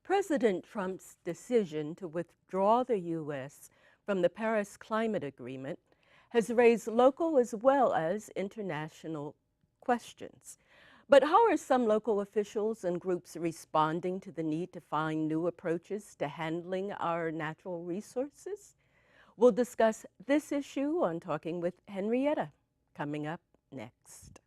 President Trump's decision to withdraw the U.S. from the Paris Climate Agreement has raised local as well as international questions. But how are some local officials and groups responding to the need to find new approaches to handling our natural resources? We'll discuss this issue on Talking with Henrietta, coming up next.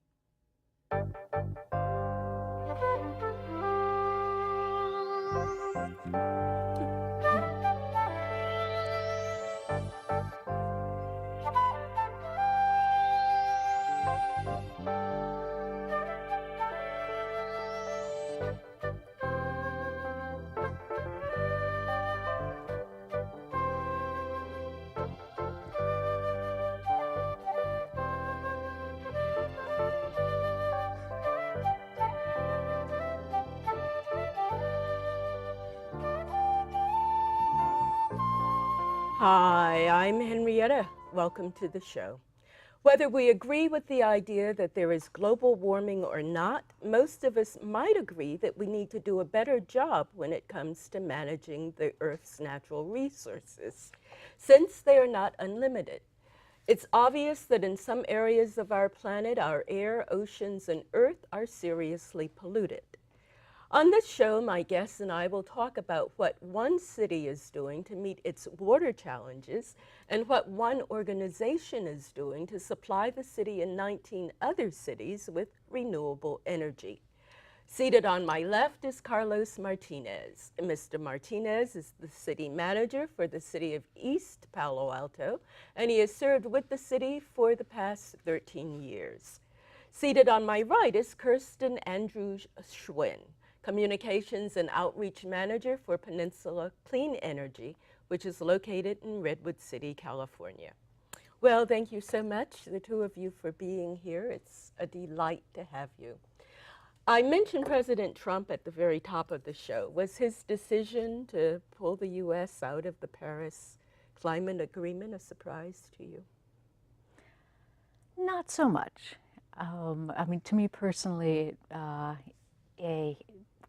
Hi, I'm Henrietta. Welcome to the show. Whether we agree with the idea that there is global warming or not, most of us might agree that we need to do a better job when it comes to managing the Earth's natural resources, since they are not unlimited. It's obvious that in some areas of our planet, our air, oceans, and Earth are seriously polluted. On this show, my guests and I will talk about what one city is doing to meet its water challenges and what one organization is doing to supply the city and 19 other cities with renewable energy. Seated on my left is Carlos Martinez. Mr. Martinez is the city manager for the city of East Palo Alto, and he has served with the city for the past 13 years. Seated on my right is Kirsten Andrews Schwinn, Communications and Outreach Manager for Peninsula Clean Energy, which is located in Redwood City, California. Well, thank you so much, the two of you, for being here. It's a delight to have you. I mentioned President Trump at the very top of the show. Was his decision to pull the U.S. out of the Paris Climate Agreement a surprise to you? Not so much. To me personally,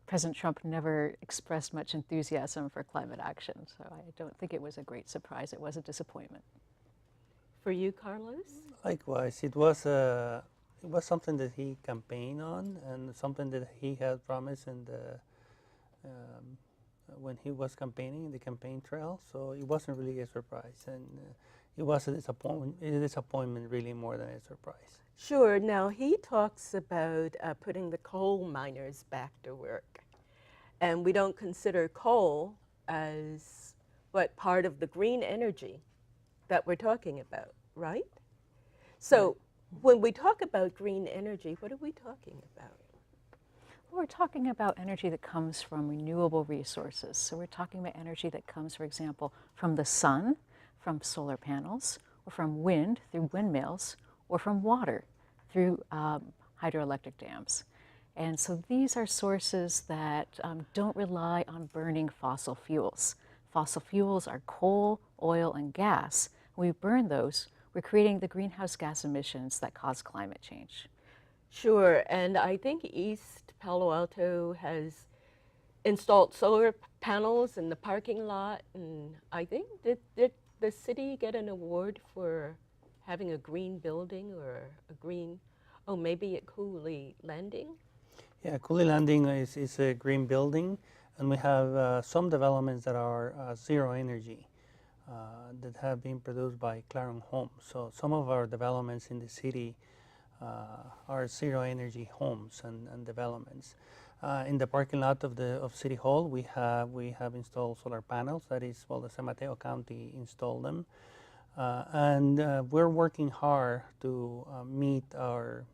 President Trump never expressed much enthusiasm for climate action, so I don't think it was a great surprise. It was a disappointment. For you, Carlos? Likewise, it was something that he campaigned on and something that he had promised in when he was campaigning in the campaign trail. So it wasn't really a surprise, and it was a disappointment really more than a surprise. Sure. Now, he talks about putting the coal miners back to work. And we don't consider coal as part of the green energy that we're talking about, right? So when we talk about green energy, what are we talking about? We're talking about energy that comes from renewable resources. So we're talking about energy that comes, for example, from the sun, from solar panels, or from wind through windmills, or from water through hydroelectric dams. And so these are sources that don't rely on burning fossil fuels. Fossil fuels are coal, oil, and gas. When we burn those, we're creating the greenhouse gas emissions that cause climate change. Sure, and I think East Palo Alto has installed solar panels in the parking lot, and I think, did the city get an award for having a green building or a green, maybe at Cooley Landing? Yeah, Cooley Landing is a green building, and we have some developments that are zero energy that have been produced by Claron Homes. So some of our developments in the city are zero energy homes and developments. In the parking lot of City Hall, we have installed solar panels. That is, well, the San Mateo County installed them, and we're working hard to meet our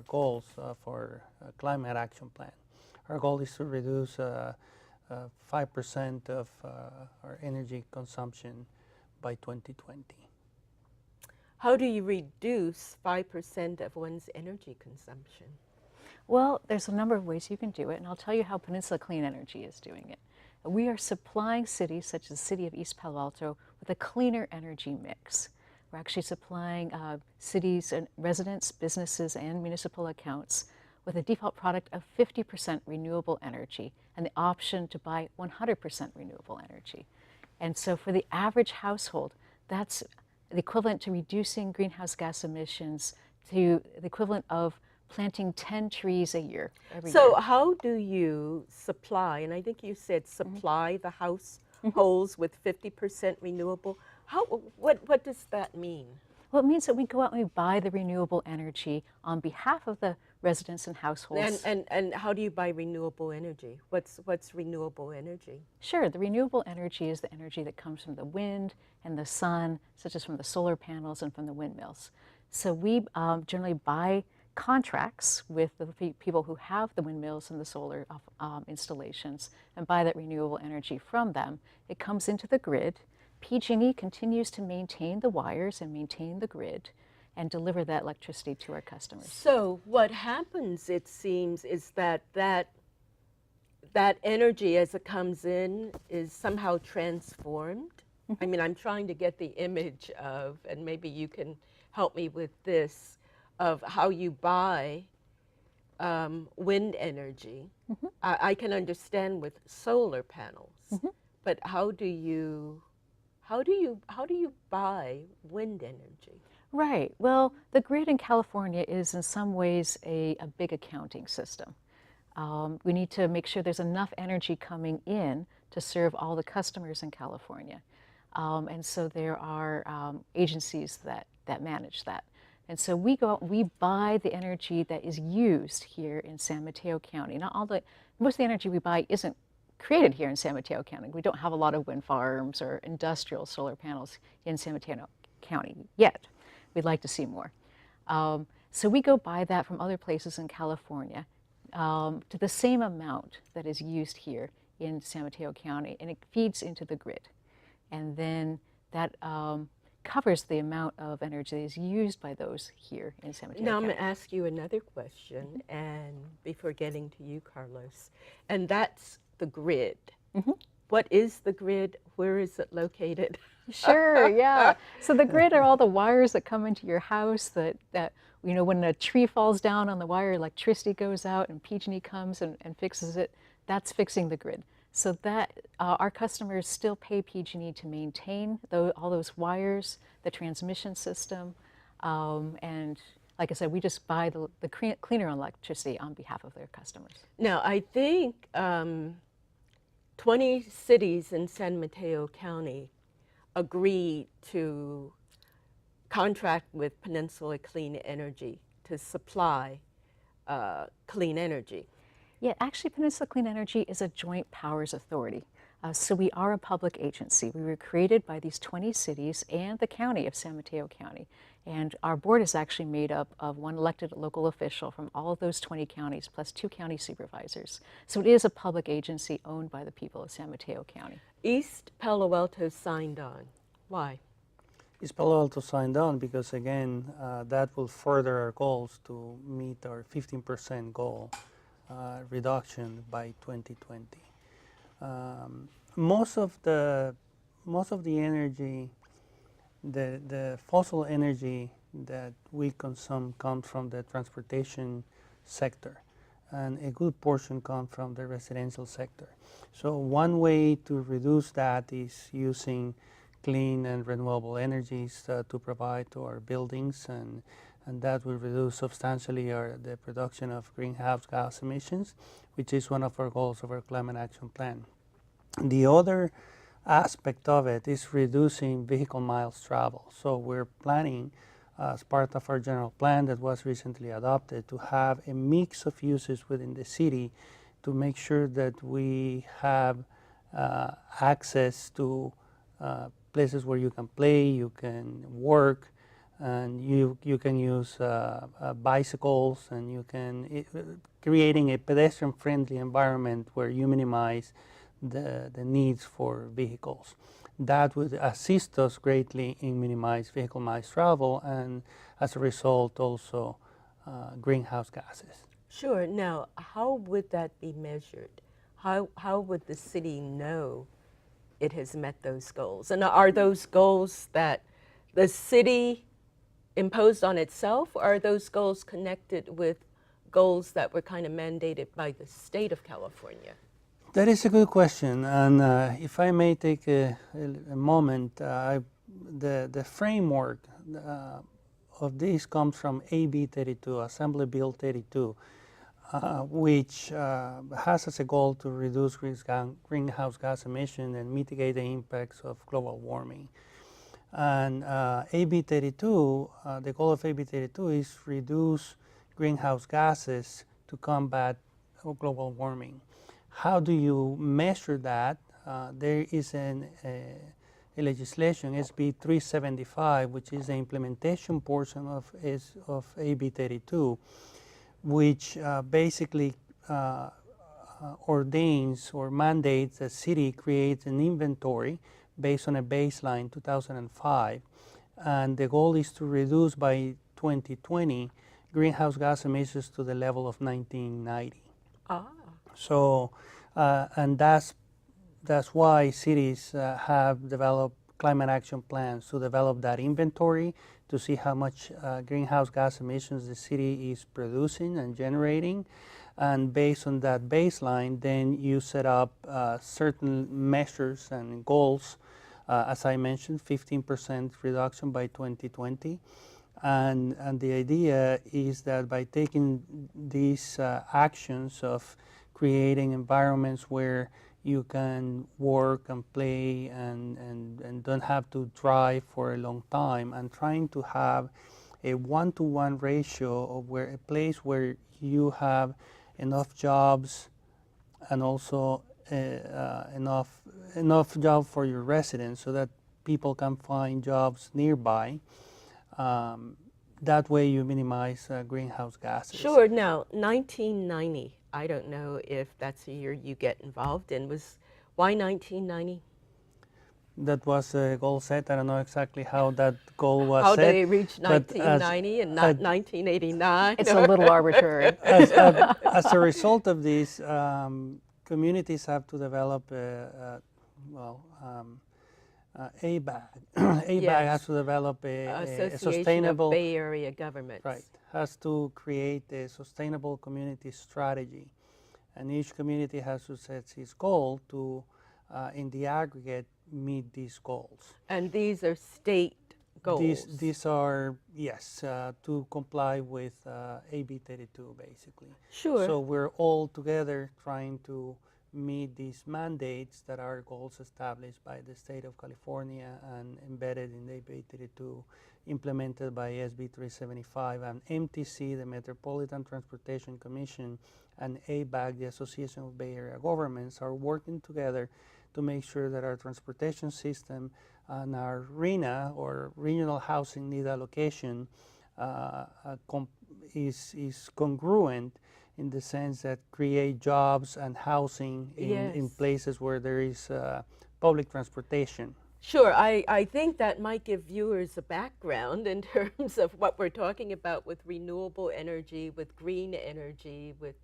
goals for climate action plan. Our goal is to reduce 5% of our energy consumption by 2020. How do you reduce 5% of one's energy consumption? Well, there's a number of ways you can do it, and I'll tell you how Peninsula Clean Energy is doing it. We are supplying cities, such as the city of East Palo Alto, with a cleaner energy mix. We're actually supplying cities and residents, businesses, and municipal accounts with a default product of 50% renewable energy and the option to buy 100% renewable energy. And so for the average household, that's the equivalent to reducing greenhouse gas emissions to the equivalent of planting 10 trees a year every year. So how do you supply, and I think you said supply the households with 50% renewable. What does that mean? Well, it means that we go out and we buy the renewable energy on behalf of the residents and households. And how do you buy renewable energy? What's renewable energy? Sure, the renewable energy is the energy that comes from the wind and the sun, such as from the solar panels and from the windmills. So we generally buy contracts with the people who have the windmills and the solar installations and buy that renewable energy from them. It comes into the grid. PG&E continues to maintain the wires and maintain the grid and deliver that electricity to our customers. So what happens, it seems, is that energy as it comes in is somehow transformed. I mean, I'm trying to get the image of, and maybe you can help me with this, of how you buy wind energy. I can understand with solar panels, but how do you buy wind energy? Right. Well, the grid in California is in some ways a big accounting system. We need to make sure there's enough energy coming in to serve all the customers in California. And so there are agencies that manage that. And so we go out, we buy the energy that is used here in San Mateo County. Most of the energy we buy isn't created here in San Mateo County. We don't have a lot of wind farms or industrial solar panels in San Mateo County yet. We'd like to see more. So we go buy that from other places in California to the same amount that is used here in San Mateo County, and it feeds into the grid. And then that covers the amount of energy that is used by those here in San Mateo Now County. I'm going to ask you another question, and before getting to you, Carlos, and that's the grid. What is the grid? Where is it located? Sure, yeah. So the grid are all the wires that come into your house that when a tree falls down on the wire, electricity goes out and PG&E comes and fixes it. That's fixing the grid. So that our customers still pay PG&E to maintain all those wires, the transmission system, and like I said, we just buy the cleaner electricity on behalf of their customers. Now, I think 20 cities in San Mateo County agreed to contract with Peninsula Clean Energy to supply clean energy. Yeah, actually Peninsula Clean Energy is a joint powers authority. So we are a public agency. We were created by these 20 cities and the county of San Mateo County. And our board is actually made up of one elected local official from all of those 20 counties, plus 2 county supervisors. So it is a public agency owned by the people of San Mateo County. East Palo Alto signed on. Why? East Palo Alto signed on because, again, that will further our goals to meet our 15% goal reduction by 2020. Most of the energy, the fossil energy that we consume comes from the transportation sector, and a good portion comes from the residential sector. So one way to reduce that is using clean and renewable energies to provide to our buildings, and that will reduce substantially the production of greenhouse gas emissions, which is one of our goals of our climate action plan. The other aspect of it is reducing vehicle miles traveled. So we're planning, as part of our general plan that was recently adopted, to have a mix of uses within the city to make sure that we have access to places where you can play, you can work, and you can use bicycles, and you can creating a pedestrian-friendly environment where you minimize the needs for vehicles. That would assist us greatly in minimize vehicle miles travel, and as a result also greenhouse gases. Sure. Now, how would that be measured? How would the city know it has met those goals? And are those goals that the city imposed on itself, or are those goals connected with goals that were kind of mandated by the state of California? That is a good question, and if I may take a moment, the framework of this comes from AB 32, Assembly Bill 32, which has as a goal to reduce greenhouse gas emission and mitigate the impacts of global warming. And AB 32, the goal of AB 32 is reduce greenhouse gases to combat global warming. How do you measure that? There is a legislation, SB 375, which is the implementation portion of AB 32, which basically ordains or mandates the city creates an inventory based on a baseline 2005, and the goal is to reduce by 2020 greenhouse gas emissions to the level of 1990. Ah. So, and that's why cities have developed climate action plans to develop that inventory to see how much greenhouse gas emissions the city is producing and generating. And based on that baseline, then you set up certain measures and goals. As I mentioned, 15% reduction by 2020. And the idea is that by taking these actions of creating environments where you can work and play and don't have to drive for a long time, and trying to have a 1-to-1 ratio of where a place where you have enough jobs and also enough job for your residents so that people can find jobs nearby. That way you minimize greenhouse gases. Sure. Now, 1990, I don't know if that's the year you get involved in. Why 1990? That was a goal set. I don't know exactly how that goal was How set. did they reach 1990 and not 1989? It's a little arbitrary. As a result of this, communities have to develop ABAG. ABAG Yes. has to develop a Association sustainable, of Bay Area Governments. right, has to create a sustainable community strategy. And each community has to set its goal to, in the aggregate, meet these goals. And these are state goals. These are, yes, to comply with AB 32, basically. Sure. So we're all together trying to meet these mandates that are goals established by the state of California and embedded in AB 32, implemented by SB 375, and MTC, the Metropolitan Transportation Commission, and ABAG, the Association of Bay Area Governments, are working together to make sure that our transportation system and our RHNA, or Regional Housing Need Allocation, is congruent in the sense that create jobs and housing in places where there is public transportation. Sure, I think that might give viewers a background in terms of what we're talking about with renewable energy, with green energy, with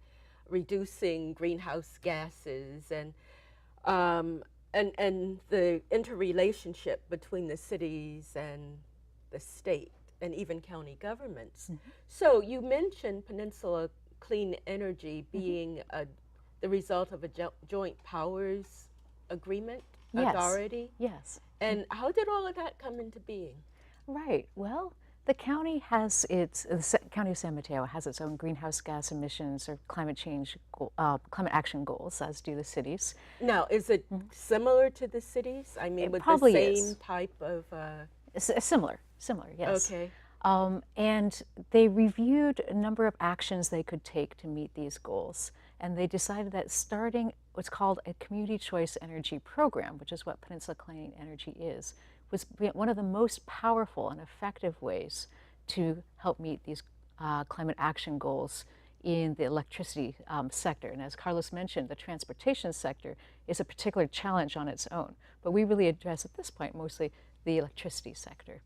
reducing greenhouse gases, and the interrelationship between the cities and the state and even county governments. Mm-hmm. So you mentioned Peninsula Clean Energy being the result of a joint powers agreement, authority? Yes. And how did all of that come into being? Right. Well, the county has the County of San Mateo has its own greenhouse gas emissions or climate change, climate action goals, as do the cities. Now, is it similar to the cities? I mean, It with probably the same is. type of... Similar, yes. Okay. And they reviewed a number of actions they could take to meet these goals. And they decided that starting what's called a community choice energy program, which is what Peninsula Clean Energy is, was one of the most powerful and effective ways to help meet these climate action goals in the electricity sector. And as Carlos mentioned, the transportation sector is a particular challenge on its own. But we really address at this point mostly the electricity sector.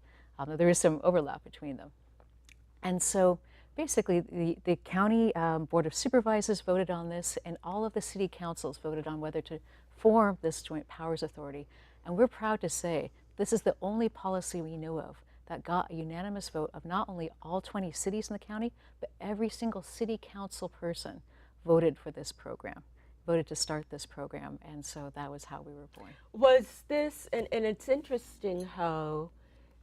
There is some overlap between them. And so basically the county board of supervisors voted on this, and all of the city councils voted on whether to form this joint powers authority. And we're proud to say this is the only policy we know of that got a unanimous vote of not only all 20 cities in the county, but every single city council person voted for this program, voted to start this program, and so that was how we were born. Was this, and it's interesting how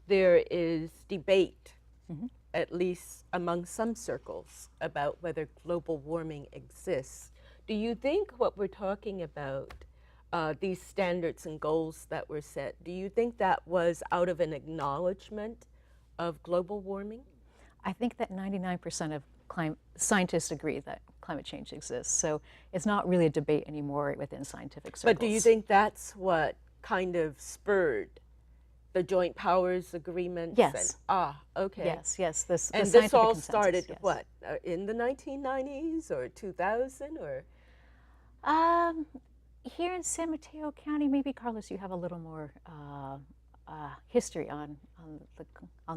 there is debate, at least among some circles, about whether global warming exists. Do you think what we're talking about, these standards and goals that were set, do you think that was out of an acknowledgement of global warming? I think that 99% of scientists agree that climate change exists, so it's not really a debate anymore within scientific circles. But do you think that's what kind of spurred the Joint Powers Agreement? Yes. Okay. Yes. And scientific this all consensus, started, yes. what, in the 1990s or 2000 or? Here in San Mateo County, maybe Carlos, you have a little more history on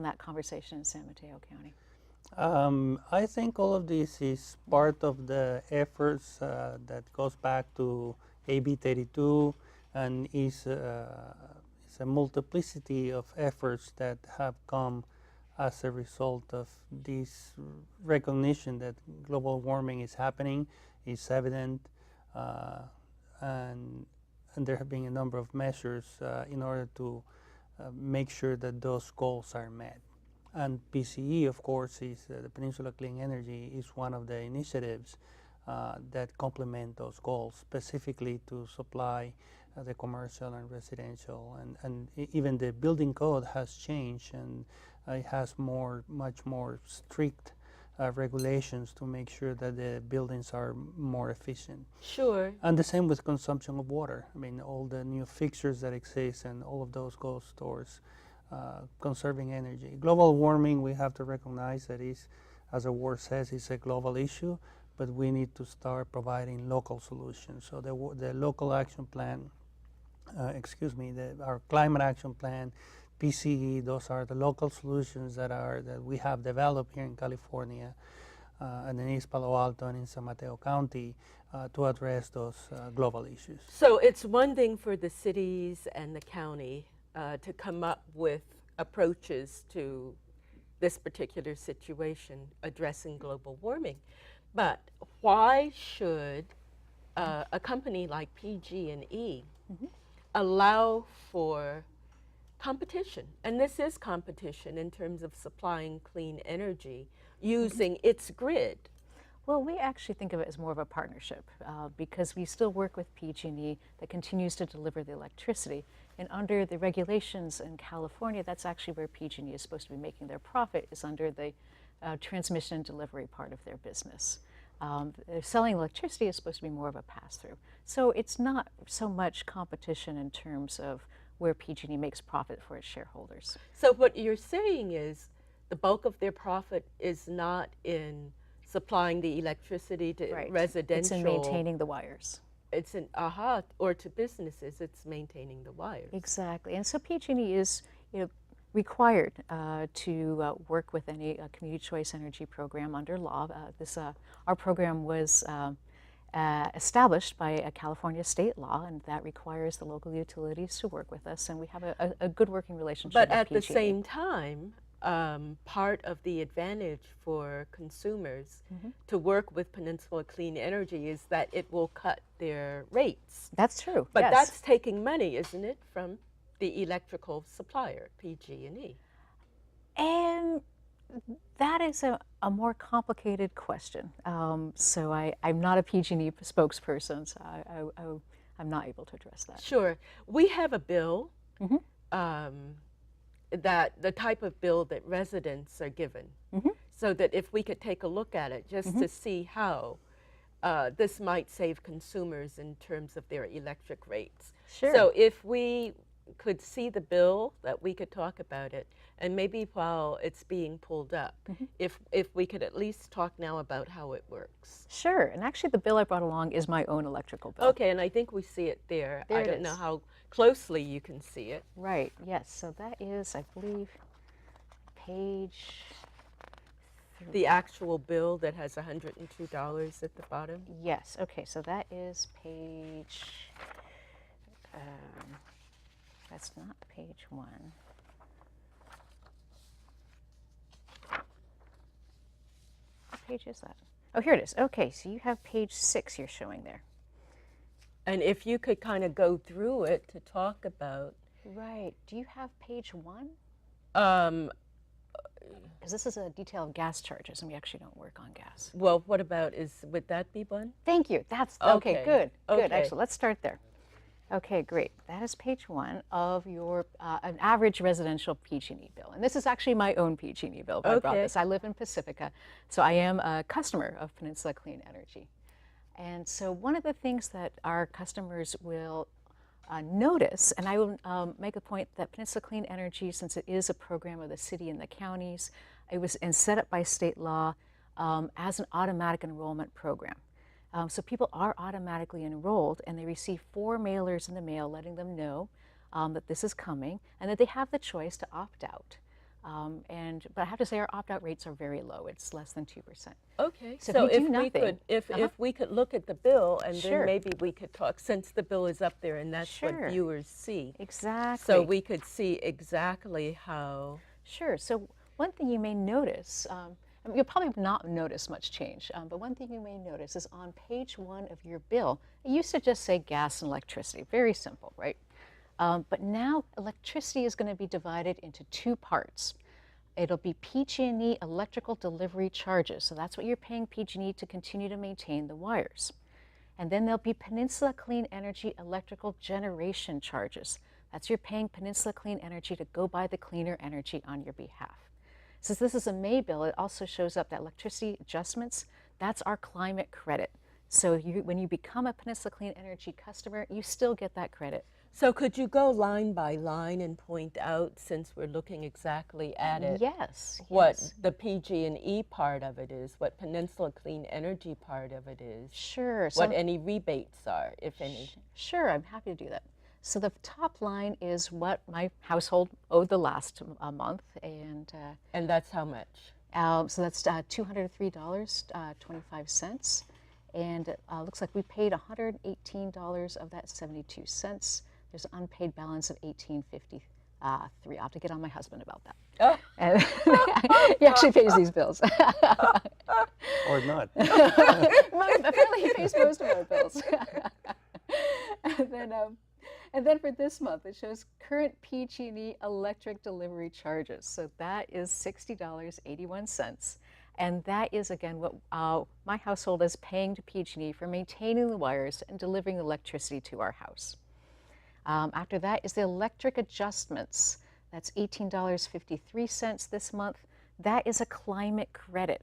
that conversation in San Mateo County. I think all of this is part of the efforts that goes back to AB 32 and is a multiplicity of efforts that have come as a result of this recognition that global warming is happening, is evident, and there have been a number of measures in order to make sure that those goals are met. And PCE, of course, is the Peninsula Clean Energy is one of the initiatives that complement those goals, specifically to supply the commercial and residential. And even the building code has changed, and it has much more strict regulations to make sure that the buildings are more efficient. Sure. And the same with consumption of water. I mean, all the new fixtures that exist and all of those goes towards conserving energy. Global warming, we have to recognize that is, as the word says, it's a global issue, but we need to start providing local solutions. So the local action plan, our climate action plan, PCE, those are the local solutions that we have developed here in California and in East Palo Alto and in San Mateo County to address those global issues. So it's one thing for the cities and the county to come up with approaches to this particular situation addressing global warming. But why should a company like PG&E allow for competition? And this is competition in terms of supplying clean energy using its grid. Well, we actually think of it as more of a partnership because we still work with PG&E that continues to deliver the electricity. And under the regulations in California, that's actually where PG&E is supposed to be making their profit, is under the transmission and delivery part of their business. Selling electricity is supposed to be more of a pass-through. So it's not so much competition in terms of where PG&E makes profit for its shareholders. So what you're saying is the bulk of their profit is not in supplying the electricity to residential. It's in maintaining the wires. It's in, or to businesses, it's maintaining the wires. Exactly. And so PG&E is, required to work with any community choice energy program under law. Our program was established by a California state law, and that requires the local utilities to work with us, and we have a good working relationship But with at PG&E. the same time, part of the advantage for consumers to work with Peninsula Clean Energy is that it will cut their rates. That's true. But yes. that's taking money, isn't it, from the electrical supplier, PG&E? And that is a more complicated question. So I'm not a PG&E spokesperson, so I'm not able to address that. Sure. We have a bill, that the type of bill that residents are given, so that if we could take a look at it just to see how this might save consumers in terms of their electric rates. Sure. So if we could see the bill, that we could talk about it, and maybe while it's being pulled up, if we could at least talk now about how it works. Sure, and actually the bill I brought along is my own electrical bill. Okay, and I think we see it there. There I it don't is. know how closely you can see it. Right, yes, so that is, I believe, page... The actual bill that has $102 at the bottom. Yes, okay, so that is page... that's not page 1. page is that? Oh, here it is. Okay, so you have page 6 you're showing there. And if you could kind of go through it to talk about. Right. Do you have page 1? Um, Because this is a detail of gas charges, and we actually don't work on gas. well, what about, would that be one? Thank you. That's okay. Okay. Good. Good. Okay. Excellent. Let's start there. Okay, great. That is page 1 of your an average residential PG&E bill, and this is actually my own PG&E bill. If I brought Okay. this. I live in Pacifica, so I am a customer of Peninsula Clean Energy. And so one of the things that our customers will notice, and I will make a point that Peninsula Clean Energy, since it is a program of the city and the counties, it was set up by state law as an automatic enrollment program. So people are automatically enrolled, and they receive 4 mailers in the mail letting them know that this is coming, and that they have the choice to opt out. But I have to say our opt-out rates are very low. It's less than 2%. Okay, So so if you if do we nothing- could, if we could look at the bill, and Sure. then maybe we could talk, since the bill is up there and that's Sure. what viewers see. Exactly. So we could see exactly how. Sure. So one thing you may notice, I mean, you'll probably not notice much change, but one thing you may notice is on page 1 of your bill, it used to just say gas and electricity. Very simple, right? But now electricity is going to be divided into 2 parts. It'll be PG&E electrical delivery charges. So that's what you're paying PG&E to continue to maintain the wires. And then there'll be Peninsula Clean Energy electrical generation charges. That's you're paying Peninsula Clean Energy to go buy the cleaner energy on your behalf. Since this is a May bill, it also shows up that electricity adjustments, that's our climate credit. So when you become a Peninsula Clean Energy customer, you still get that credit. So could you go line by line and point out, since we're looking exactly at it, Yes. what yes. the PG&E part of it is, what Peninsula Clean Energy part of it is, Sure. what any rebates are, if any? Sure, I'm happy to do that. So the top line is what my household owed the last month, and that's how much? so that's $203.25, and it looks like we paid $118 of that 72 cents. There's an unpaid balance of $18.53. I'll have to get on my husband about that. Oh. And he actually pays these bills. Or not. Apparently he pays most of our bills. And then for this month, it shows current PG&E electric delivery charges. So that is $60.81. And that is, again, what my household is paying to PG&E for maintaining the wires and delivering electricity to our house. After that is the electric adjustments. That's $18.53 this month. That is a climate credit.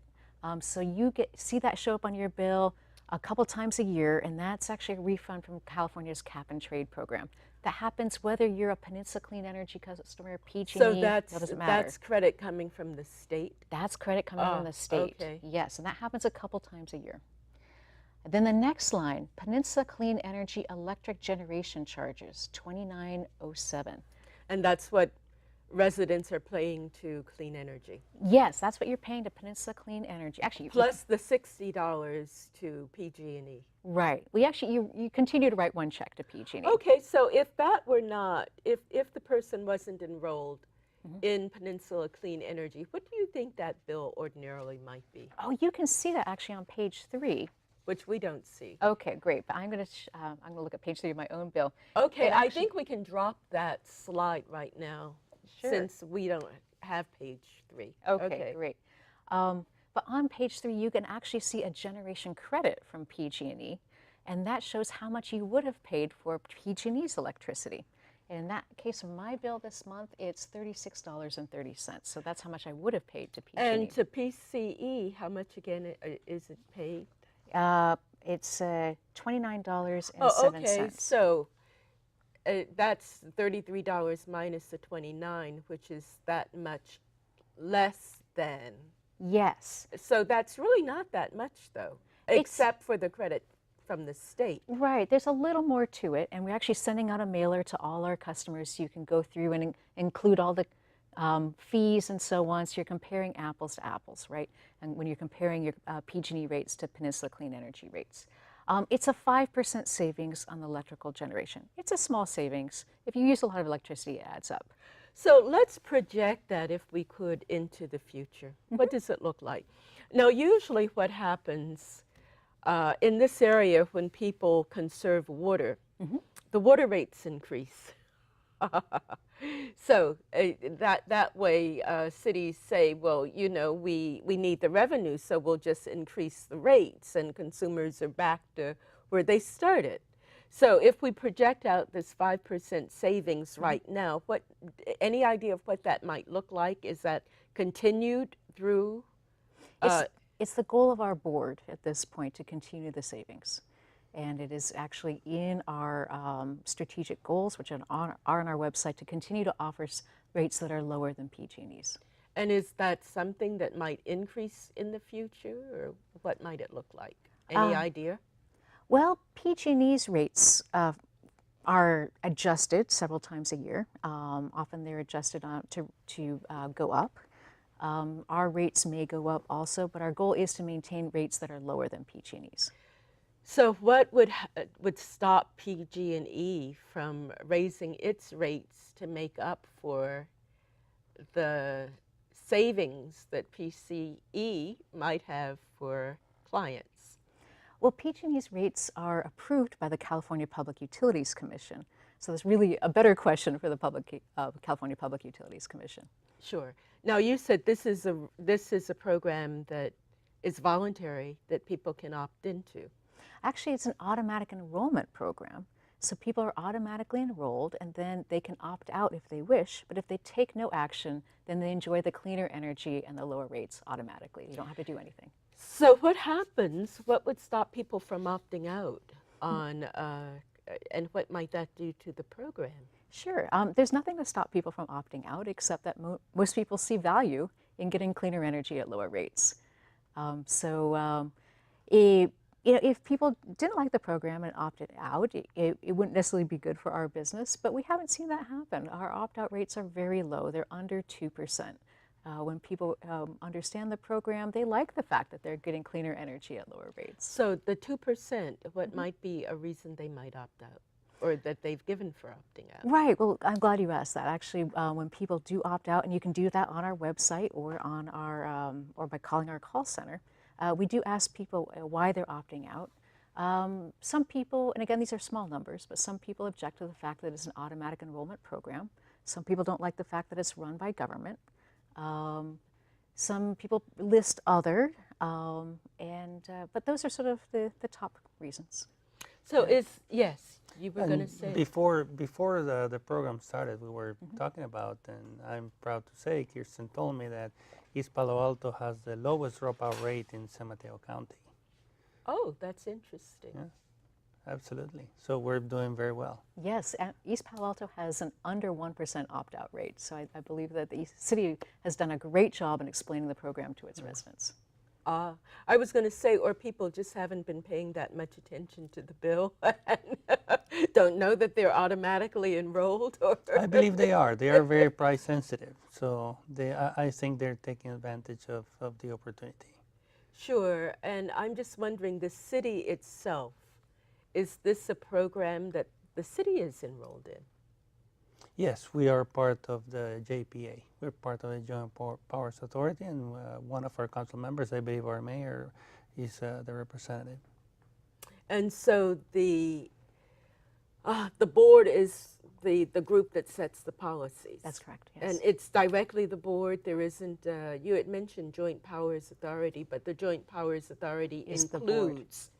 So you see that show up on your bill a couple times a year, and that's actually a refund from California's cap and trade program. That happens whether you're a Peninsula Clean Energy customer, PG&E, So doesn't matter. that's credit coming from the state? That's credit coming from the state. Okay. Yes, and that happens a couple times a year. And then the next line, Peninsula Clean Energy electric generation charges, $29.07. And that's what residents are paying to Clean Energy? Yes, that's what you're paying to Peninsula Clean Energy. Actually, Plus the $60 to PG&E. right. We actually, you continue to write one check to PG&E. Okay, so if that were not, if the person wasn't enrolled in Peninsula Clean Energy, what do you think that bill ordinarily might be? Oh, you can see that actually on page 3. Which we don't see. Okay, great. But I'm going to look at page 3 of my own bill. Okay, It I actually- think we can drop that slide right now, Sure. since we don't have page 3. Okay, great. But on page 3, you can actually see a generation credit from PG&E, and that shows how much you would have paid for PG&E's electricity. And in that case, of my bill this month, it's $36.30. So that's how much I would have paid to PG&E. And to PCE, how much again is it paid? It's $29.07. Oh, okay. So that's $33 minus the 29, which is that much less than. Yes. So that's really not that much, though, except for the credit from the state. Right. There's a little more to it, and we're actually sending out a mailer to all our customers so you can go through and include all the fees and so on, so you're comparing apples to apples, right? And when you're comparing your PG&E rates to Peninsula Clean Energy rates. It's a 5% savings on the electrical generation. It's a small savings. If you use a lot of electricity, it adds up. So let's project that, if we could, into the future. What does it look like? Now, usually what happens in this area when people conserve water, the water rates increase. So that way cities say, well, you know, we need the revenue, so we'll just increase the rates, and consumers are back to where they started. So if we project out this 5% savings right now, any idea of what that might look like? Is that continued through? It's the goal of our board at this point to continue the savings. And it is actually in our strategic goals, which are on our website, to continue to offer rates that are lower than PG&E's. And is that something that might increase in the future, or what might it look like? Any idea? Well, PG&E's rates are adjusted several times a year. Often they're adjusted to go up. Our rates may go up also, but our goal is to maintain rates that are lower than PG&E's. So what would stop PG&E from raising its rates to make up for the savings that PCE might have for clients? Well, PG&E's rates are approved by the California Public Utilities Commission. So that's really a better question for the California Public Utilities Commission. Sure. Now, you said this is a program that is voluntary, that people can opt into. Actually, it's an automatic enrollment program. So people are automatically enrolled, and then they can opt out if they wish. But if they take no action, then they enjoy the cleaner energy and the lower rates automatically. You don't have to do anything. So what happens? What would stop people from opting out on, and what might that do to the program? Sure. There's nothing to stop people from opting out, except that most people see value in getting cleaner energy at lower rates. If people didn't like the program and opted out, it wouldn't necessarily be good for our business, but we haven't seen that happen. Our opt-out rates are very low. They're under 2%. When people understand the program, they like the fact that they're getting cleaner energy at lower rates. So the 2%, what might be a reason they might opt out, or that they've given for opting out? Right. Well, I'm glad you asked that. Actually, when people do opt out, and you can do that on our website or on our or by calling our call center, we do ask people why they're opting out. Some people, and again, these are small numbers, but some people object to the fact that it's an automatic enrollment program. Some people don't like the fact that it's run by government. Some people list other, but those are sort of the top reasons. So yes, you were going to say. Before the program started, we were talking about, and I'm proud to say, Kirsten told me that East Palo Alto has the lowest dropout rate in San Mateo County. Oh, that's interesting. Yeah, absolutely. So we're doing very well. Yes, East Palo Alto has an under 1% opt-out rate. So I believe that the city has done a great job in explaining the program to its residents. I was going to say, or people just haven't been paying that much attention to the bill and don't know that they're automatically enrolled. Or I believe they are. They are very price sensitive. So I think they're taking advantage of the opportunity. Sure. And I'm just wondering, the city itself, is this a program that the city is enrolled in? Yes, we are part of the JPA. We're part of the Joint Powers Authority, and one of our council members, I believe our mayor, is the representative. And so the board is the group that sets the policies. That's correct, yes. And it's directly the board. There isn't, you had mentioned Joint Powers Authority, but the Joint Powers Authority includes.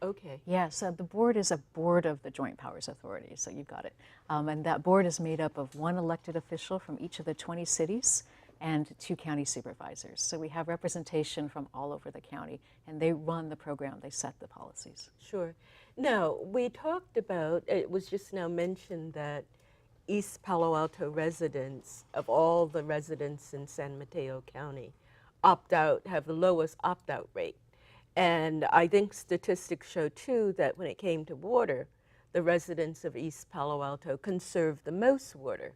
Okay. Yeah, so the board is a board of the Joint Powers Authority, so you got it. And that board is made up of one elected official from each of the 20 cities and 2 county supervisors. So we have representation from all over the county, and they run the program, they set the policies. Sure. Now, we talked about, it was just now mentioned that East Palo Alto residents, of all the residents in San Mateo County, have the lowest opt-out rate. And I think statistics show, too, that when it came to water, the residents of East Palo Alto conserved the most water.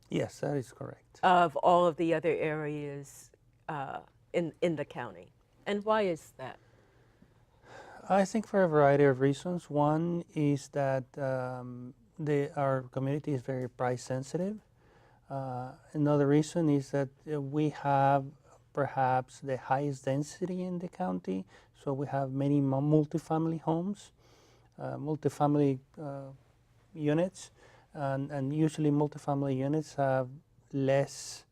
Yes, that is correct. Of all of the other areas in the county. And why is that? I think for a variety of reasons. One is that our community is very price sensitive. Another reason is that we have perhaps the highest density in the county, so we have many multifamily homes, multifamily units, and usually multifamily units have less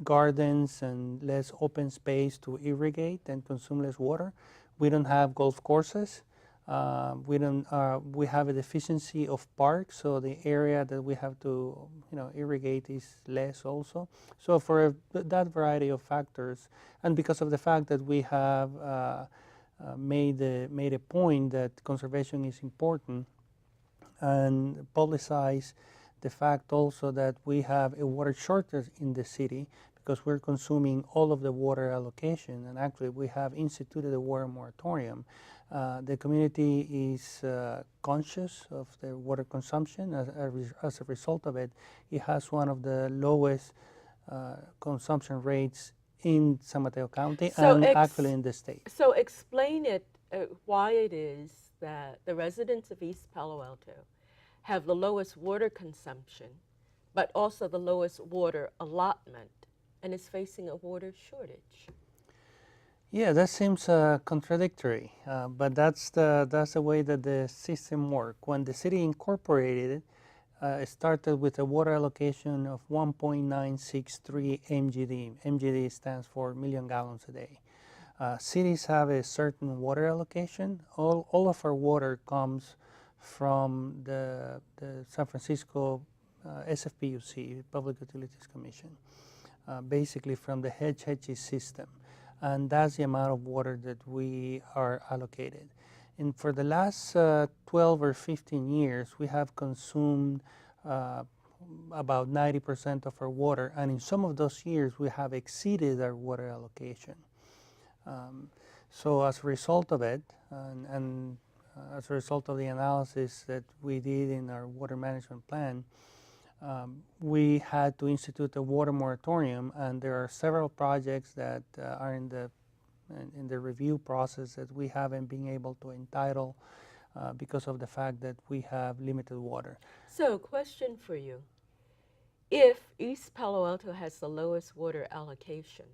gardens and less open space to irrigate and consume less water. We don't have golf courses. We have a deficiency of parks, so the area that we have to irrigate is less also. So for that variety of factors, and because of the fact that we have made a point that conservation is important, and publicize the fact also that we have a water shortage in the city because we're consuming all of the water allocation, and actually we have instituted a water moratorium. The community is conscious of the water consumption. As a result of it, it has one of the lowest consumption rates in San Mateo County and actually in the state. So explain it, why it is that the residents of East Palo Alto have the lowest water consumption, but also the lowest water allotment, and is facing a water shortage. Yeah, that seems contradictory, but that's the way that the system works. When the city incorporated it, it started with a water allocation of 1.963 MGD. MGD stands for million gallons a day. Cities have a certain water allocation. All of our water comes from the San Francisco SFPUC, Public Utilities Commission, basically from the HHE system. And that's the amount of water that we are allocated. And for the last 12 or 15 years, we have consumed about 90% of our water, and in some of those years, we have exceeded our water allocation. So as a result of it, and as a result of the analysis that we did in our water management plan, we had to institute a water moratorium, and there are several projects that are in the review process that we haven't been able to entitle because of the fact that we have limited water. So, question for you. If East Palo Alto has the lowest water allocation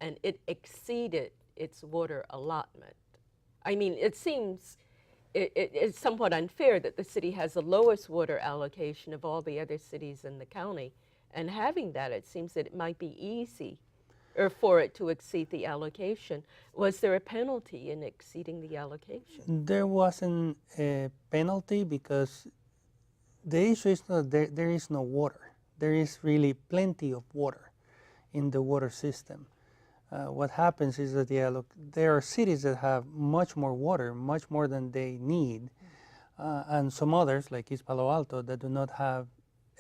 and it exceeded its water allotment, I mean, it seems it's somewhat unfair that the city has the lowest water allocation of all the other cities in the county, and having that, it seems that it might be easy or for it to exceed the allocation. Was there a penalty in exceeding the allocation? There wasn't a penalty because the issue is not there is no water. There is really plenty of water in the water system. What happens is that there are cities that have much more water, much more than they need, and some others, like East Palo Alto, that do not have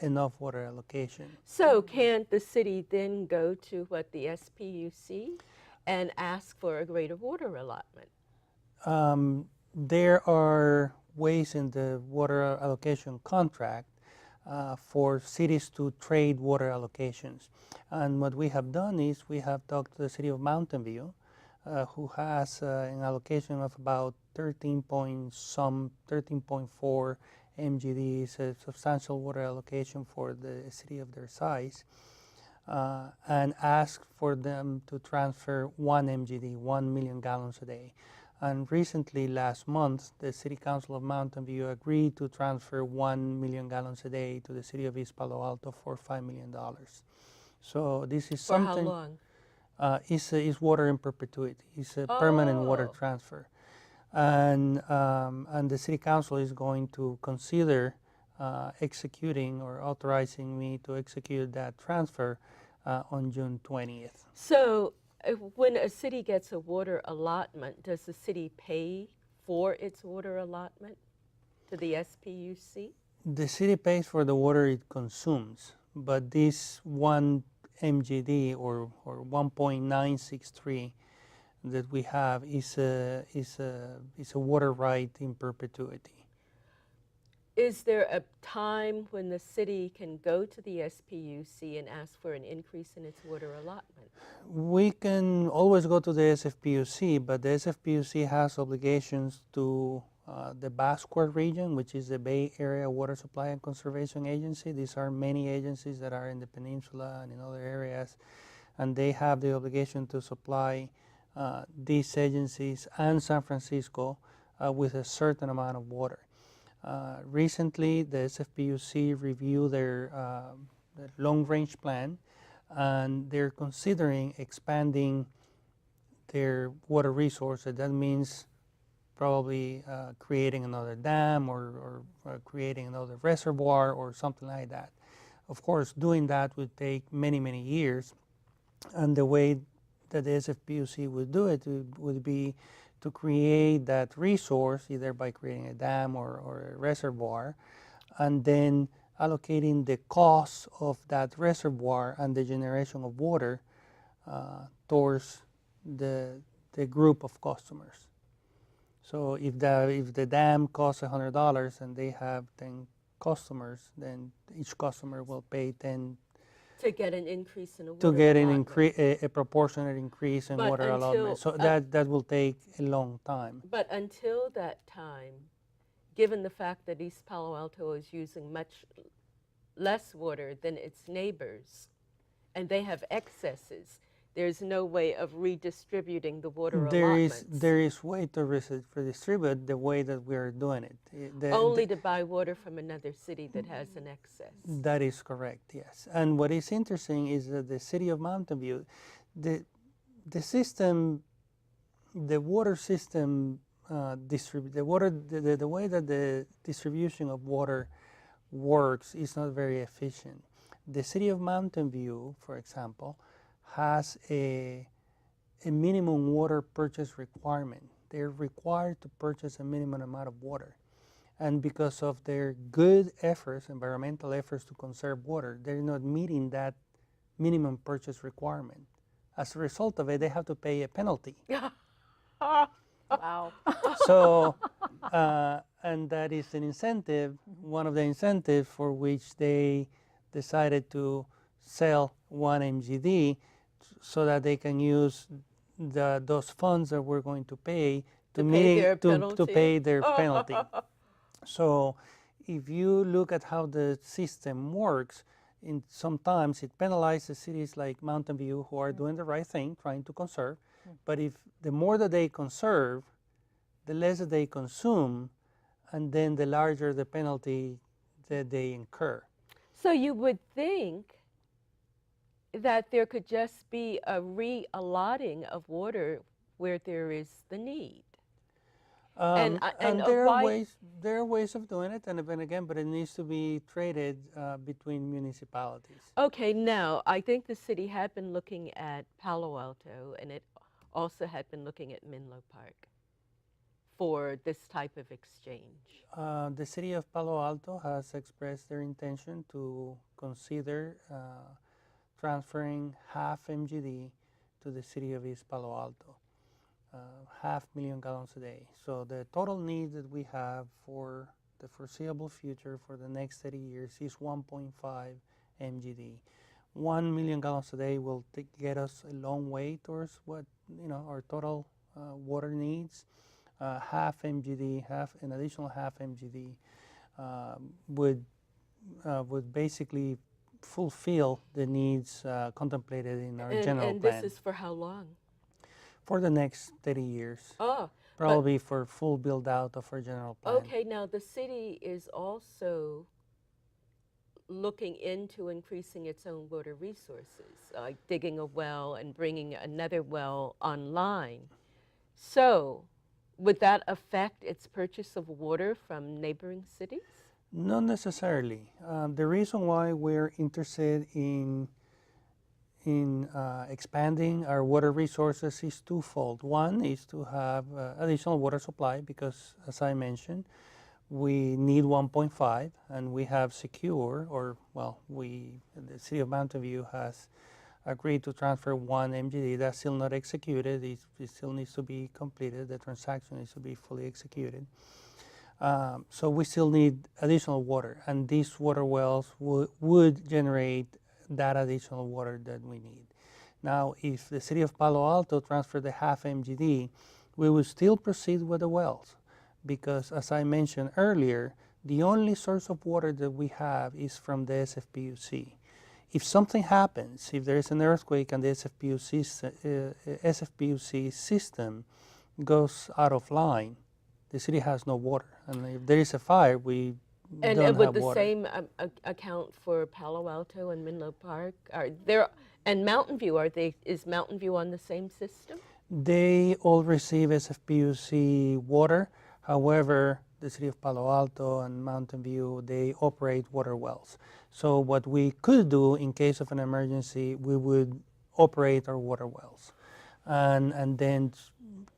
enough water allocation. So can't the city then go to the SPUC and ask for a greater water allotment? There are ways in the water allocation contract for cities to trade water allocations. And what we have done is we have talked to the city of Mountain View, who has an allocation of about 13.4 MGDs, a substantial water allocation for the city of their size, and asked for them to transfer 1 MGD, 1 million gallons a day. And recently, last month, the City Council of Mountain View agreed to transfer 1 million gallons a day to the city of East Palo Alto for $5 million. So this is something. For how long? It's water in perpetuity. It's a permanent water transfer. And the City Council is going to consider executing or authorizing me to execute that transfer on June 20th. So when a city gets a water allotment, does the city pay for its water allotment to the SPUC? The city pays for the water it consumes, but this 1 MGD or 1.963 that we have is a water right in perpetuity. Is there a time when the city can go to the SPUC and ask for an increase in its water allotment? We can always go to the SFPUC, but the SFPUC has obligations to the Basquart region, which is the Bay Area Water Supply and Conservation Agency. These are many agencies that are in the peninsula and in other areas, and they have the obligation to supply these agencies and San Francisco with a certain amount of water. Recently, the SFPUC reviewed their long-range plan, and they're considering expanding their water resources. That means probably creating another dam or creating another reservoir or something like that. Of course, doing that would take many, many years, and the way that the SFPUC would do it would be to create that resource, either by creating a dam or a reservoir, and then allocating the cost of that reservoir and the generation of water towards the group of customers. So if the dam costs $100 and they have 10 customers, then each customer will pay 10 to get an increase in the water to get allotment. a proportionate increase in But water allotment. So that will take a long time. But until that time, given the fact that East Palo Alto is using much less water than its neighbors, and they have excesses, there's no way of redistributing the water allotments. There is way to redistribute the way that we are doing it. Only to buy water from another city that has an excess. That is correct, yes. And what is interesting is that the city of Mountain View, the system, the water system, the way that the distribution of water works is not very efficient. The city of Mountain View, for example, has a minimum water purchase requirement. They're required to purchase a minimum amount of water. And because of their good efforts, environmental efforts to conserve water, they're not meeting that minimum purchase requirement. As a result of it, they have to pay a penalty. Wow. So, and that is an incentive, one of the incentives for which they decided to sell 1 MGD so that they can use those funds that we're going to pay to pay their penalty. So if you look at how the system works, sometimes it penalizes cities like Mountain View who are doing the right thing, trying to conserve. But if the more that they conserve, the less that they consume, and then the larger the penalty that they incur. So you would think that there could just be a re-allotting of water where there is the need. And there are ways of doing it, and again, but it needs to be traded between municipalities. Okay, now I think the city had been looking at Palo Alto, and it also had been looking at Menlo Park for this type of exchange. The city of Palo Alto has expressed their intention to consider transferring half MGD to the city of East Palo Alto, 500,000 gallons a day. So the total need that we have for the foreseeable future for the next 30 years is 1.5 MGD. 1 million gallons a day will get us a long way towards what our total water needs. Half MGD, an additional half MGD would basically fulfill the needs contemplated in our general plan. And this is for how long? For the next 30 years. Oh, probably for full build out of our general plan. Okay, now the city is also looking into increasing its own water resources, like digging a well and bringing another well online. So would that affect its purchase of water from neighboring cities? Not necessarily. The reason why we're interested in expanding our water resources is twofold. One is to have additional water supply because, as I mentioned, we need 1.5, and we have secure, the city of Mountain View has agreed to transfer 1 MGD. That's still not executed. It still needs to be completed. The transaction needs to be fully executed. So we still need additional water, and these water wells would generate that additional water that we need. Now, if the city of Palo Alto transferred the half MGD, we would still proceed with the wells, because, as I mentioned earlier, the only source of water that we have is from the SFPUC. If something happens, if there is an earthquake and the SFPUC system goes out of line, the city has no water. And if there is a fire, we And don't would have the water. same account for Palo Alto and Menlo Park? Are there, and Mountain View, is Mountain View on the same system? They all receive SFPUC water. However, the city of Palo Alto and Mountain View, they operate water wells. So what we could do in case of an emergency, we would operate our water wells and then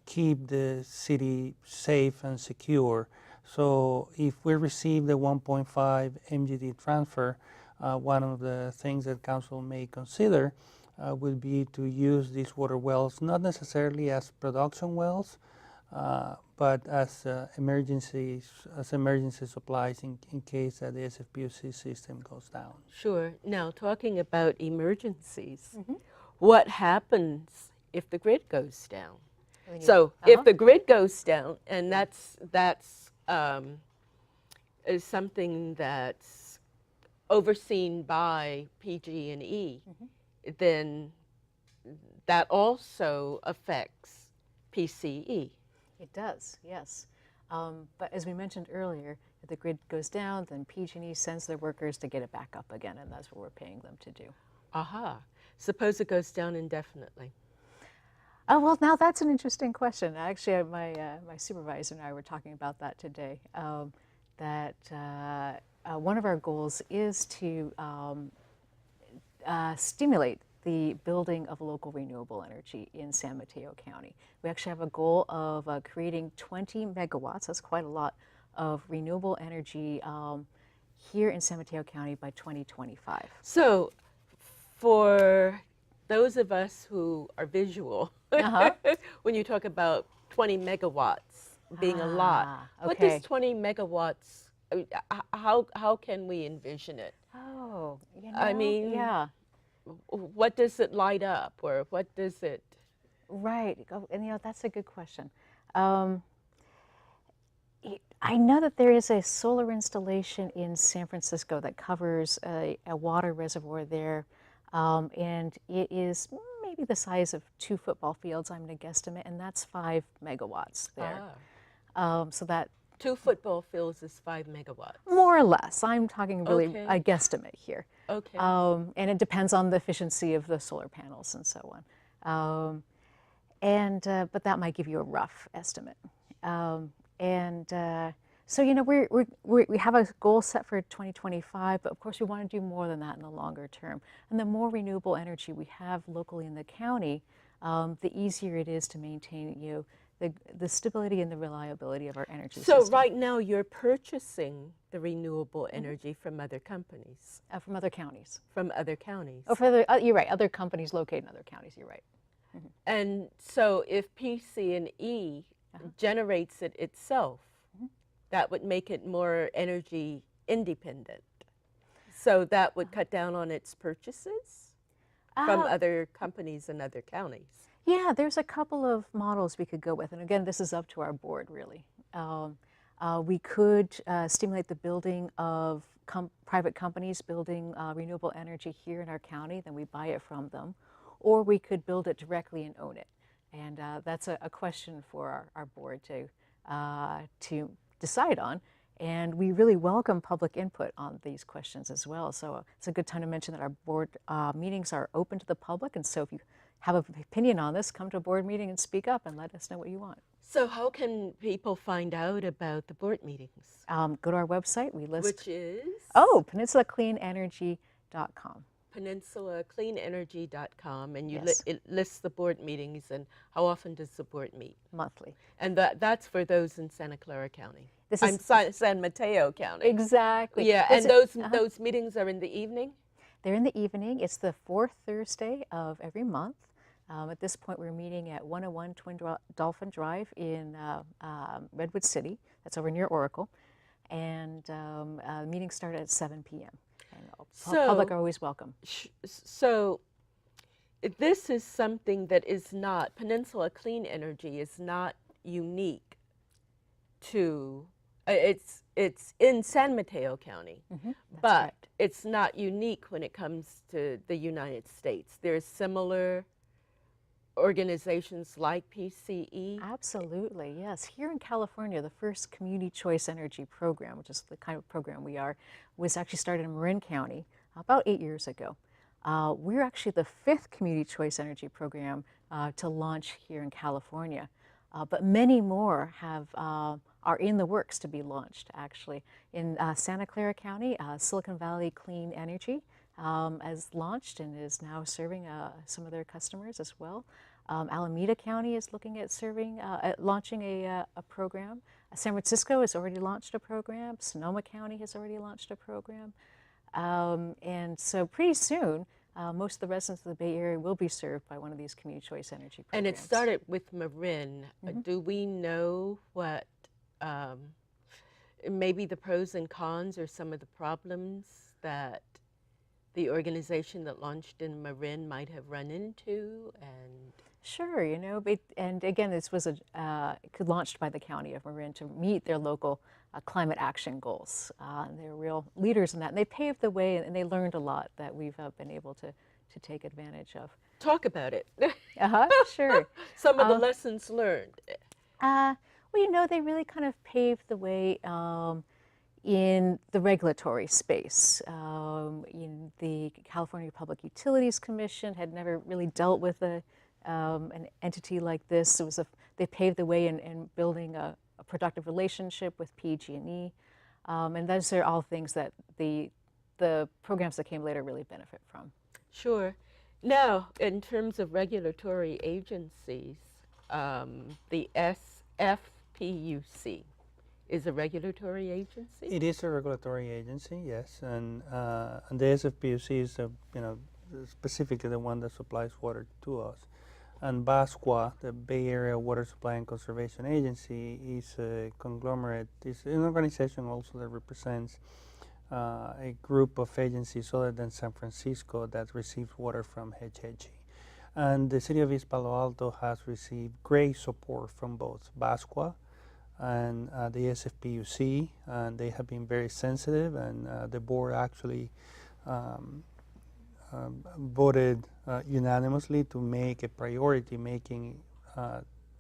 keep the city safe and secure. So if we receive the 1.5 MGD transfer, one of the things that council may consider would be to use these water wells, not necessarily as production wells, but as emergency supplies in case that the SFPUC system goes down. Sure. Now, talking about emergencies, what happens if the grid goes down? So if the grid goes down, and that's is something that's overseen by PG&E, then that also affects PCE. It does, yes. But as we mentioned earlier, if the grid goes down, then PG&E sends their workers to get it back up again, and that's what we're paying them to do. Aha. Suppose it goes down indefinitely. Oh, well, now that's an interesting question. Actually, my supervisor and I were talking about that today, one of our goals is to stimulate the building of local renewable energy in San Mateo County. We actually have a goal of creating 20 megawatts, that's quite a lot, of renewable energy here in San Mateo County by 2025. So for those of us who are visual, when you talk about 20 megawatts being a lot, what does 20 megawatts, how can we envision it? Oh, you know, I mean, yeah. What does it light up, or what does it? Right, and that's a good question. I know that there is a solar installation in San Francisco that covers a water reservoir there, and it is maybe the size of 2 football fields, I'm going to guesstimate, and that's 5 megawatts there. So that 2 football fields is 5 megawatts. More or less. I'm talking really Okay. a guesstimate here. Okay. And it depends on the efficiency of the solar panels and so on. But that might give you a rough estimate. So we have a goal set for 2025, but of course we want to do more than that in the longer term. And the more renewable energy we have locally in the county, the easier it is to maintain the stability and the reliability of our energy system. So right now you're purchasing the renewable energy from other companies. From other counties. From other counties. Oh, you're right. Other companies located in other counties. You're right. And so if PC&E generates it itself, that would make it more energy independent. So that would cut down on its purchases from other companies in other counties. Yeah, there's a couple of models we could go with. And again, this is up to our board, really. We could stimulate the building of private companies building renewable energy here in our county, then we buy it from them. Or we could build it directly and own it. And that's a question for our board to decide on. And we really welcome public input on these questions as well. So it's a good time to mention that our board meetings are open to the public. And so if you have an opinion on this, come to a board meeting and speak up and let us know what you want. So how can people find out about the board meetings? Go to our website. We list. Which is? Oh, PeninsulaCleanEnergy.com. PeninsulaCleanEnergy.com, and it lists the board meetings and how often does the board meet? Monthly. And that's for those in Santa Clara County. I'm San Mateo County. Exactly. Yeah, and those meetings are in the evening? They're in the evening. It's the 4th Thursday of every month. At this point, we're meeting at 101 Twin Dolphin Drive in Redwood City. That's over near Oracle. And meetings start at 7 p.m. And public are always welcome. So this is something that is not, Peninsula Clean Energy is not unique to, it's in San Mateo County, That's but correct. it's not unique when it comes to the United States. There's similar organizations like PCE. Absolutely, yes. Here in California, the first Community Choice Energy Program, which is the kind of program we are, was actually started in Marin County about 8 years ago. We're actually the fifth Community Choice Energy Program to launch here in California. But many more are in the works to be launched, actually. In Santa Clara County, Silicon Valley Clean Energy has launched and is now serving some of their customers as well. Alameda County is looking at launching a program. San Francisco has already launched a program. Sonoma County has already launched a program. And so pretty soon, most of the residents of the Bay Area will be served by one of these community choice energy programs. And it started with Marin. Do we know what maybe the pros and cons or some of the problems that the organization that launched in Marin might have run into? And sure, and again, this was launched by the County of Marin to meet their local climate action goals. They're real leaders in that, and they paved the way, and they learned a lot that we've been able to take advantage of. Talk about it. Sure. Some of the lessons learned. Well, they really kind of paved the way in the regulatory space. The California Public Utilities Commission had never really dealt with an entity like this. They paved the way in building a productive relationship with PG&E, and those are all things that the programs that came later really benefit from. Sure. Now, in terms of regulatory agencies, the SFPUC is a regulatory agency? It is a regulatory agency, yes, and the SFPUC is specifically the one that supplies water to us. And BASCWA, the Bay Area Water Supply and Conservation Agency, is a conglomerate. It's an organization also that represents a group of agencies other than San Francisco that receives water from HHE. And the city of East Palo Alto has received great support from both BASCWA and the SFPUC, and they have been very sensitive, and the board actually voted unanimously to make a priority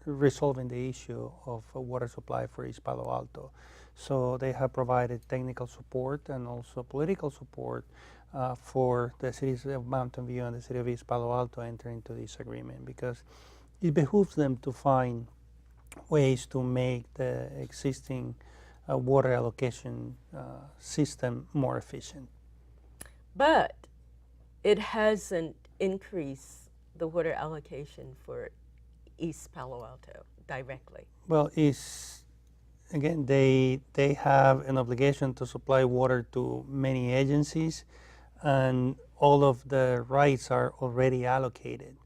resolving the issue of water supply for East Palo Alto. So they have provided technical support and also political support for the cities of Mountain View and the city of East Palo Alto enter into this agreement, because it behooves them to find ways to make the existing water allocation system more efficient. But it hasn't increased the water allocation for East Palo Alto directly. Well, again, they have an obligation to supply water to many agencies, and all of the rights are already allocated.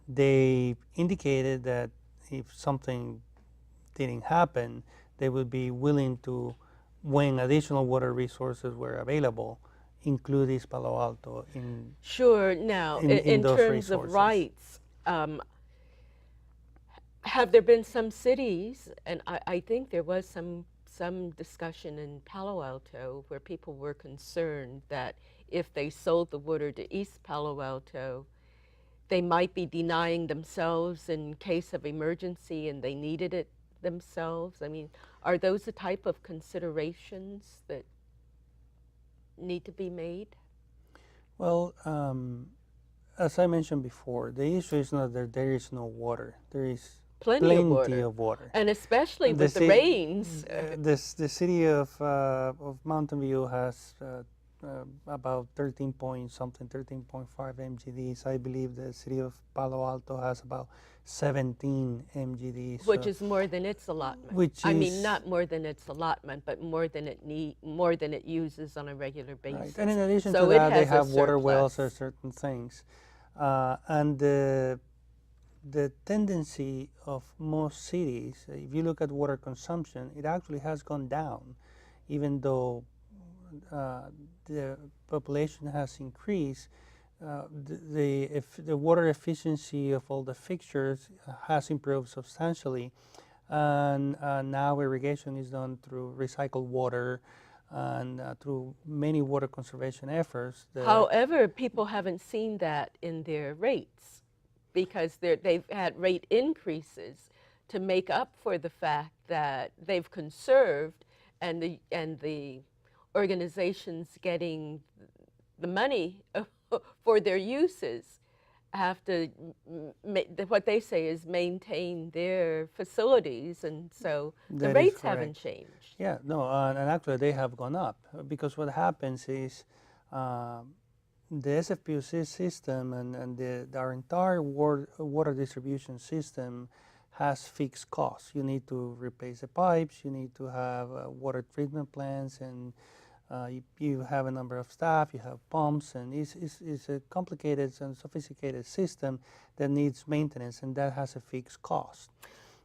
They indicated that if something didn't happen, they would be willing to, when additional water resources were available, include East Palo Alto in. Sure. Now, in those terms resources. of rights, have there been some cities, and I think there was some discussion in Palo Alto where people were concerned that if they sold the water to East Palo Alto, they might be denying themselves in case of emergency and they needed it themselves. I mean, are those the type of considerations that need to be made? Well, as I mentioned before, the issue is not that there is no water. There is plenty of water. And especially with the rains. The city of Mountain View has about 13.5 MGDs. I believe the city of Palo Alto has about 17 MGDs. Which is more than its allotment. I mean, not more than its allotment, but more than it uses on a regular basis. Right. And in addition to that, they have water wells or certain things. And the tendency of most cities, if you look at water consumption, it actually has gone down, even though the population has increased. The water efficiency of all the fixtures has improved substantially, and now irrigation is done through recycled water and through many water conservation efforts. However, people haven't seen that in their rates because they've had rate increases to make up for the fact that they've conserved, and the organizations getting the money for their uses have to, what they say is maintain their facilities, and so the That is rates correct. haven't changed. Yeah, no, and actually they have gone up because what happens is the SFPUC system and our entire water distribution system has fixed costs. You need to replace the pipes, you need to have water treatment plants, and you have a number of staff, you have pumps, and it's a complicated and sophisticated system that needs maintenance, and that has a fixed cost.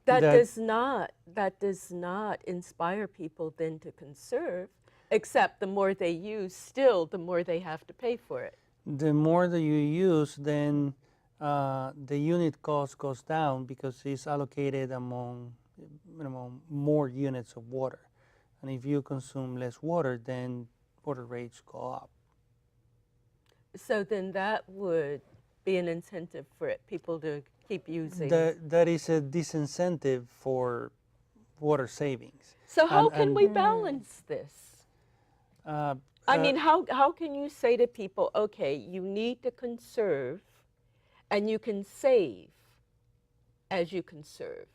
That does not inspire people then to conserve, except the more they use, still the more they have to pay for it. The more that you use, then the unit cost goes down because it's allocated among more units of water. And if you consume less water, then water rates go up. So then that would be an incentive for people to keep using. That is a disincentive for water savings. So how can we balance this? I mean, how can you say to people, okay, you need to conserve and you can save as you conserve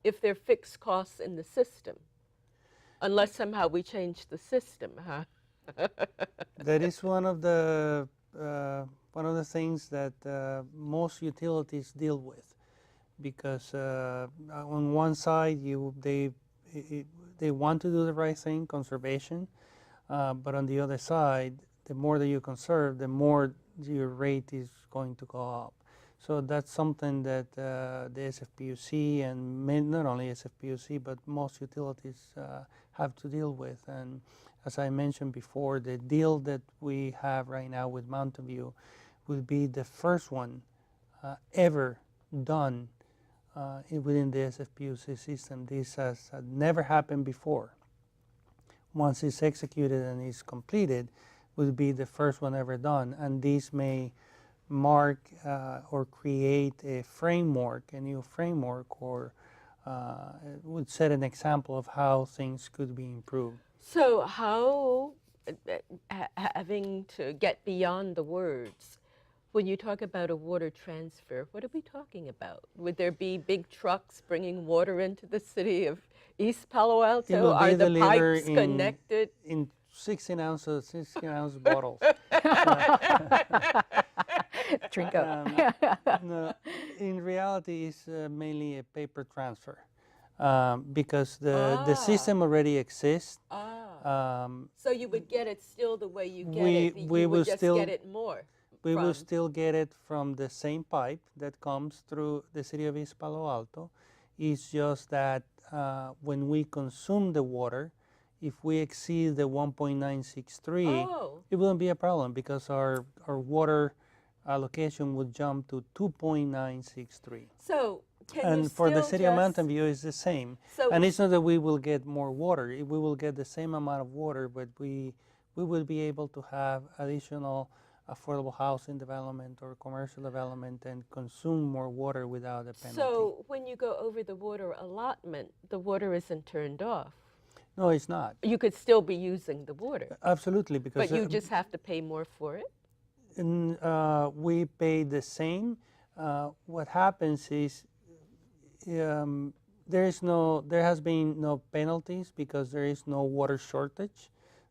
if there are fixed costs in the system? Unless somehow we change the system, huh? That is one of the things that most utilities deal with, because on one side they want to do the right thing, conservation, but on the other side, the more that you conserve, the more your rate is going to go up. So that's something that the SFPUC and not only SFPUC but most utilities have to deal with. And as I mentioned before, the deal that we have right now with Mountain View will be the first one ever done within the SFPUC system. This has never happened before. Once it's executed and is completed, will be the first one ever done, and this may mark or create a framework, a new framework, or would set an example of how things could be improved. So how, having to get beyond the words, when you talk about a water transfer, what are we talking about? Would there be big trucks bringing water into the city of East Palo Alto? Are the pipes connected? In 16-ounce bottles. Drink up. No, in reality, it's mainly a paper transfer because the system already exists. So you would get it still the way you get it. You would just get it more. We will still get it from the same pipe that comes through the city of East Palo Alto. It's just that when we consume the water, if we exceed the 1.963, it wouldn't be a problem because our water allocation would jump to 2.963. So and for the city of Mountain View, it's the same. So and it's not that we will get more water. We will get the same amount of water, but we will be able to have additional affordable housing development or commercial development and consume more water without a penalty. So when you go over the water allotment, the water isn't turned off. No, it's not. You could still be using the water. Absolutely, because but you just have to pay more for it. And we pay the same. What happens is there has been no penalties because there is no water shortage.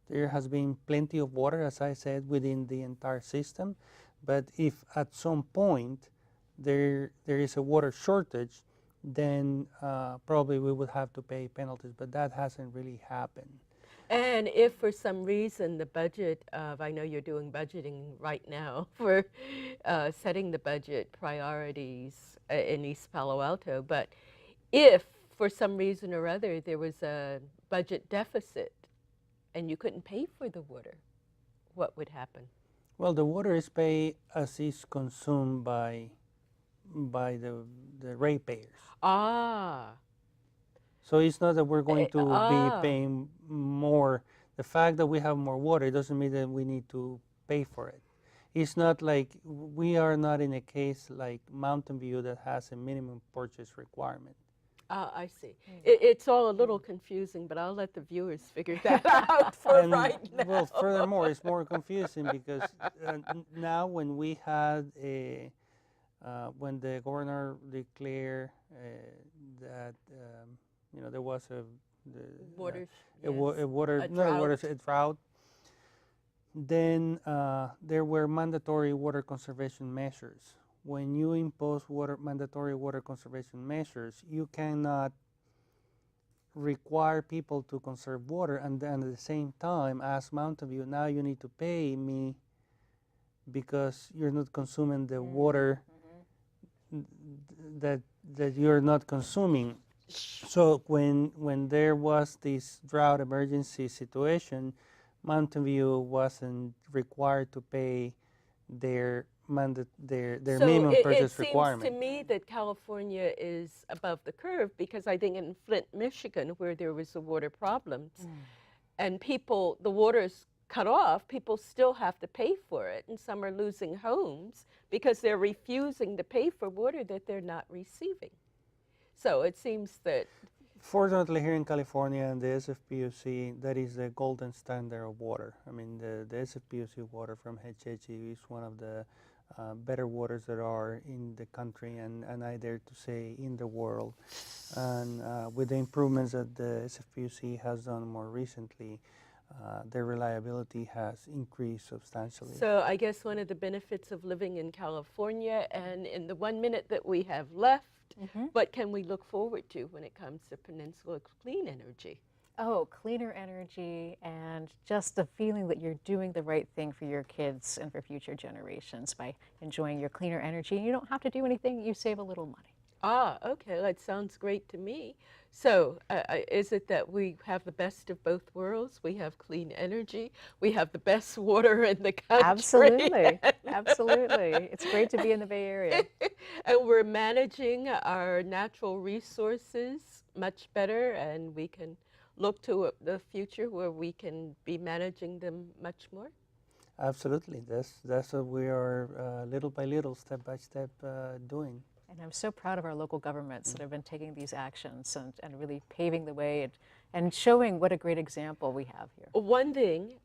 There has been plenty of water, as I said, within the entire system. But if at some point there is a water shortage, then probably we would have to pay penalties. But that hasn't really happened. And if for some reason the budget of, I know you're doing budgeting right now for setting the budget priorities in East Palo Alto, but if for some reason or other there was a budget deficit and you couldn't pay for the water, what would happen? Well, the water is paid as is consumed by the ratepayers. Ah. So it's not that we're going to be Ah, paying more. The fact that we have more water doesn't mean that we need to pay for it. It's not like we are not in a case like Mountain View that has a minimum purchase requirement. I see. It's all a little confusing, but I'll let the viewers figure that out for And right well, now. furthermore, it's more confusing because now when we had when the governor declared that there was Water, a water a not a water drought. a drought, then there were mandatory water conservation measures. When you impose mandatory water conservation measures, you cannot require people to conserve water and then at the same time ask Mountain View, now you need to pay me because you're not consuming the water that you're not consuming. So when there was this drought emergency situation, Mountain View wasn't required to pay their So minimum it purchase seems to requirement. me that California is above the curve because I think in Flint, Michigan, where there was the water problems and the water's cut off, people still have to pay for it, and some are losing homes because they're refusing to pay for water that they're not receiving. So it seems that Fortunately, here in California and the SFPUC, that is the golden standard of water. I mean, the SFPUC water from HHE is one of the better waters that are in the country and I dare to say in the world. And with the improvements that the SFPUC has done more recently, their reliability has increased substantially. So I guess one of the benefits of living in California, and in the 1 minute that we have left, what can we look forward to when it comes to Peninsula Clean Energy? Oh, cleaner energy and just the feeling that you're doing the right thing for your kids and for future generations by enjoying your cleaner energy. You don't have to do anything, you save a little money. Ah, okay, that sounds great to me. So is it that we have the best of both worlds? We have clean energy, we have the best water in the country. Absolutely, absolutely. It's great to be in the Bay Area. And we're managing our natural resources much better, and we can look to the future where we can be managing them much more. Absolutely, that's what we are little by little, step by step doing. And I'm so proud of our local governments that have been taking these actions and really paving the way and showing what a great example we have here. One thing,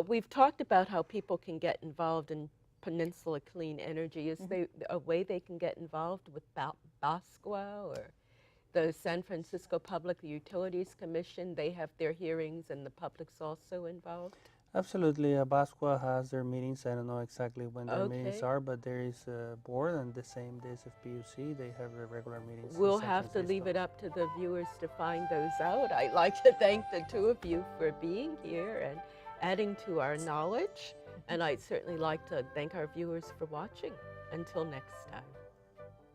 we've talked about how people can get involved in Peninsula Clean Energy. Is there a way they can get involved with BASCWA or the San Francisco Public Utilities Commission? They have their hearings and the public's also involved? Absolutely. BASCWA has their meetings. I don't know exactly when their meetings Okay. are, but there is a board and the same days of PUC. They have their regular meetings. in We'll San have to leave Francisco. it up to the viewers to find those out. I'd like to thank the two of you for being here and adding to our knowledge. And I'd certainly like to thank our viewers for watching. Until next time.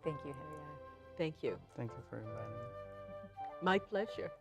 Thank you, Henrietta. Thank you. Thank you for inviting me. My pleasure.